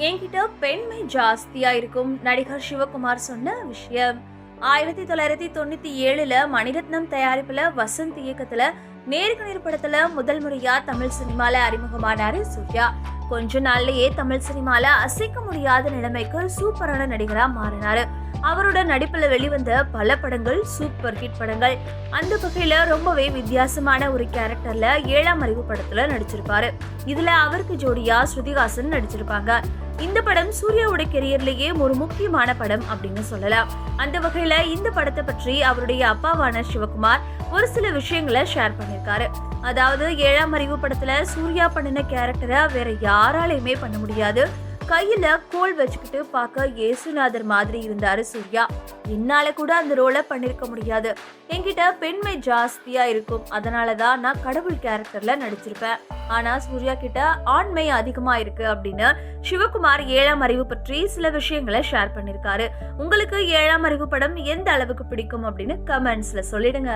என்கிட்ட பெண்மை ஜாஸ்தியா இருக்கும் நடிகர் சிவகுமார் சொன்ன விஷயம். 1997 மணிரத்னம் தயாரிப்புல வசந்த் இயக்கத்துல நேருக்கு நேர் படத்துல முதல் முறையா தமிழ் சினிமால அறிமுகமானாரு சூர்யா. கொஞ்ச நாள்லயே தமிழ் சினிமால அசைக்க முடியாத நிலைமைக்கு சூப்பரான நடிகரா மாறினாரு. அவரோட நடிப்புல வெளிவந்த பல படங்கள் சூப்பர் ஹிட் படங்கள். அந்த வகையில ரொம்பவே வித்தியாசமான ஒரு கேரக்டர்ல 7ஆம் அறிவு படத்துல நடிச்சிருப்பாரு. இதுல அவருக்கு ஜோடியா ஸ்ருதிஹாசன் நடிச்சிருப்பாங்க. இந்த படம் சூர்யாவோட கெரியர்லயே ஒரு முக்கியமான படம் அப்படின்னு சொல்லலாம். அந்த வகையில இந்த படத்தை பற்றி அவருடைய அப்பாவான சிவகுமார் ஒரு சில விஷயங்களை ஷேர் பண்ணிருக்காரு. அதாவது 7ஆம் அறிவு படத்துல சூர்யா பண்ணின கேரக்டரை வேற யாராலையுமே பண்ண முடியாது. கையில கோல் வச்சுக்கிட்டு பார்க்க இயேசுநாதர் மாதிரி இருந்தாரு சூர்யா. என்னால கூட அந்த ரோலை பண்ணிருக்க முடியாது. என்கிட்ட பெண்மை ஜாஸ்தியா இருக்கும், அதனாலதான் நான் கடவுள் கேரக்டர்ல நடிச்சிருப்பேன். ஆனா சூர்யா கிட்ட ஆண்மை அதிகமா இருக்கு அப்படின்னு சிவகுமார் 7ஆம் அறிவு பற்றி சில விஷயங்களை ஷேர் பண்ணிருக்காரு. உங்களுக்கு 7ஆம் அறிவு படம் எந்த அளவுக்கு பிடிக்கும் அப்படின்னு கமெண்ட்ஸ்ல சொல்லிடுங்க.